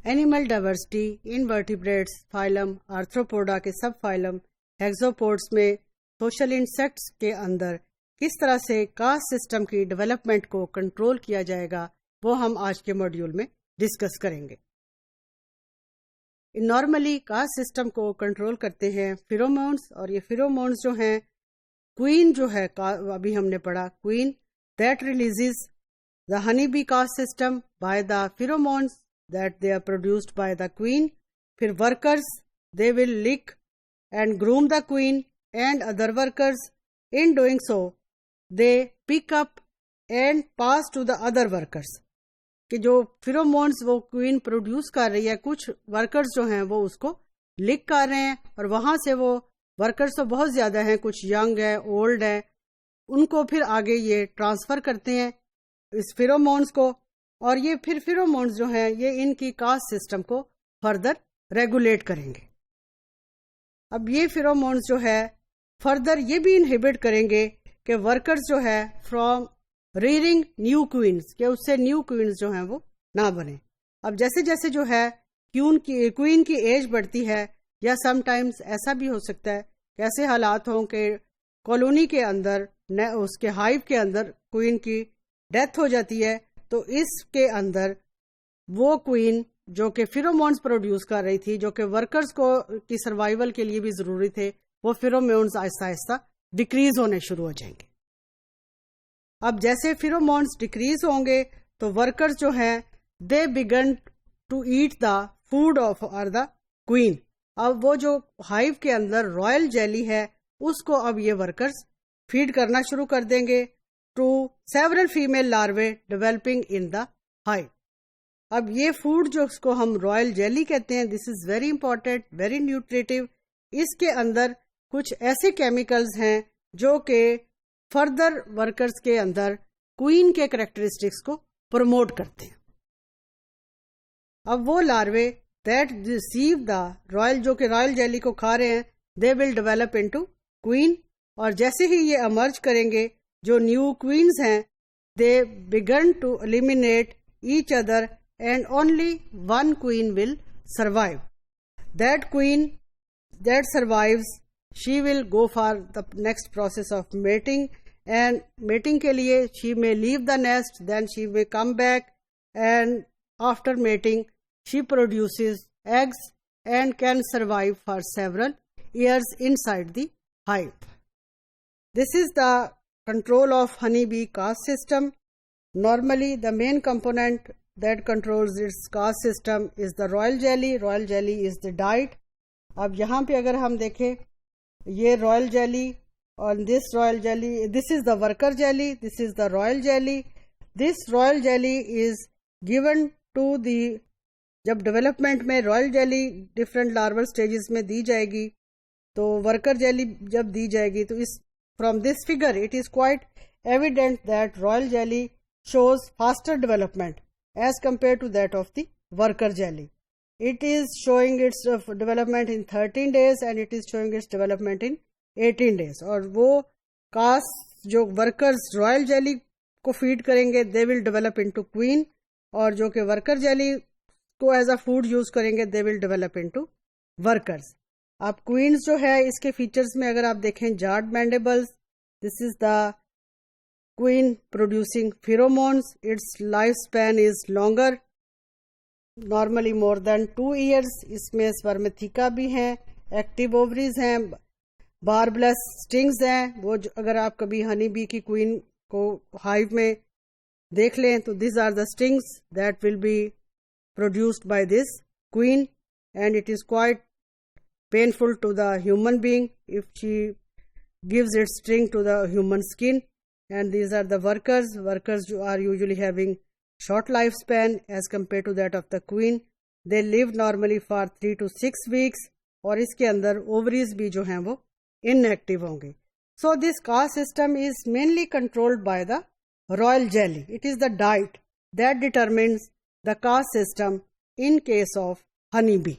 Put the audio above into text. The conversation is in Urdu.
اینیمل ڈائیورسٹی، انورٹیبریٹس فائلم، آرتھروپوڈا کے سب فائلم، ہیگزوپوڈس میں سوشل انسیکٹس کے اندر کس طرح سے کاسٹ سسٹم کی ڈیولپمنٹ کو کنٹرول کیا جائے گا، وہ ہم آج کے ماڈیول میں ڈسکس کریں گے۔ نارملی کاسٹ سسٹم کو کنٹرول کرتے ہیں فیرومونس، اور یہ فیرومونس جو ہیں، کوئین جو ہے ابھی ہم نے پڑھا، queen that releases the honey bee caste system by the pheromones that they are produced by the queen. پھر workers they will lick and groom the queen and other workers, in doing so they pick up and pass to the other workers, کہ جو فیرومونس وہ کوئین پروڈیوس کر رہی ہے، کچھ ورکرز جو ہیں وہ اس کو لک کر رہے ہیں، اور وہاں سے وہ ورکرز تو بہت زیادہ ہیں، کچھ ینگ ہیں، اولڈ ہیں، ان کو پھر آگے یہ ٹرانسفر کرتے ہیں اس فیرومونس کو، اور یہ پھر فیرومونس جو ہیں یہ ان کی کاسٹ سسٹم کو فردر ریگولیٹ کریں گے۔ اب یہ فیرومونس جو ہے فردر یہ بھی انہیبٹ کریں گے کہ ورکرز جو ہے فرام ریئرنگ نیو کوئینز، کہ اس سے نیو کوئینز جو ہیں وہ نہ بنے۔ اب جیسے جیسے جو ہے کوئین کی ایج بڑھتی ہے، یا سم ٹائمز ایسا بھی ہو سکتا ہے کہ ایسے حالات ہوں کہ کالونی کے اندر اس کے ہائیو کے اندر کوئین کی ڈیتھ ہو جاتی ہے، تو اس کے اندر وہ کوئین جو کہ فیرومونس پروڈیوس کر رہی تھی، جو کہ ورکرز کو کی سروائیول کے لیے بھی ضروری تھے، وہ فیرومونس آہستہ آہستہ ڈیکریز ہونے شروع ہو جائیں گے۔ اب جیسے فیرومونس ڈیکریز ہوں گے تو ورکرز جو ہیں they begin to eat the food off اور دا کوئین۔ اب وہ جو ہائیو کے اندر رائل جیلی ہے اس کو اب یہ ورکرز فیڈ کرنا شروع کر دیں گے to several female larvae developing in the hive. اب یہ فوڈ جو اس کو ہم رائل جیلی کہتے ہیں، دس از ویری امپورٹینٹ، ویری نیوٹریٹیو۔ اس کے اندر کچھ ایسے کیمیکلز ہیں جو کہ فردر ورکرز کے اندر کوئین کے کریکٹرسٹکس کو پروموٹ کرتے ہیں۔ اب وہ larvae that receive the Royal, جو کہ رائل جیلی کو کھا رہے ہیں، دے ول ڈیولپ انٹو کوئین، اور جیسے ہی یہ امرج کریں گے جو نیو کوئینز ہیں، they begin to eliminate each other and only one queen will survive. That queen that survives, she will go for the next process of mating, and mating کے لیے شی may leave the nest, then she may come back, and after mating she produces eggs and can survive for several years inside the hive. This is the control of honeybee caste system. Normally the main component that controls its caste system is the royal jelly. Royal jelly is the diet. اب یہاں پہ اگر ہم دیکھیں یہ Royal jelly, on this royal jelly, this is the worker jelly, this is the royal jelly. This royal jelly is given to the، جب ڈیولپمنٹ میں رائل جیلی ڈفرینٹ لارول سٹیجز میں دی جائے گی، تو ورکر جیلی جب دی جائے گی تو اس from this figure it is quite evident that royal jelly shows faster development as compare to that of the worker jelly. It is showing its development in 13 days and it is showing its development in 18 days. اور وہ کاسٹ جو ورکرز رائل جیلی کو فیڈ کریں گے they will develop into queen، اور جو کہ ورکر جیلی کو ایز اے فوڈ یوز کریں گے they will develop into workers۔ اب کوئینز جو ہے اس کے فیچرز میں اگر آپ دیکھیں جارڈ مینڈیبلز، this is the queen producing pheromones، its lifespan is longer، normally more than 2 years۔ اس میں سپرمیتھیکا بھی ہیں، ایکٹیو اووریز ہیں، باربلس سٹنگز ہیں۔ وہ اگر آپ کبھی ہنی بی کی کوئین کو ہائیو میں دیکھ لیں تو these are the stings that will be produced by this queen, and it is quite painful to the human being if she gives its sting to the human skin. And these are the workers who are usually having short lifespan as compared to that of the queen. They live normally for 3 to 6 weeks, اور اس کے اندر ovaries بھی جو ہیں وہ inactive ہوں گے۔ So this caste system is mainly controlled by the royal jelly. It is the diet that determines the caste system in case of honey bee.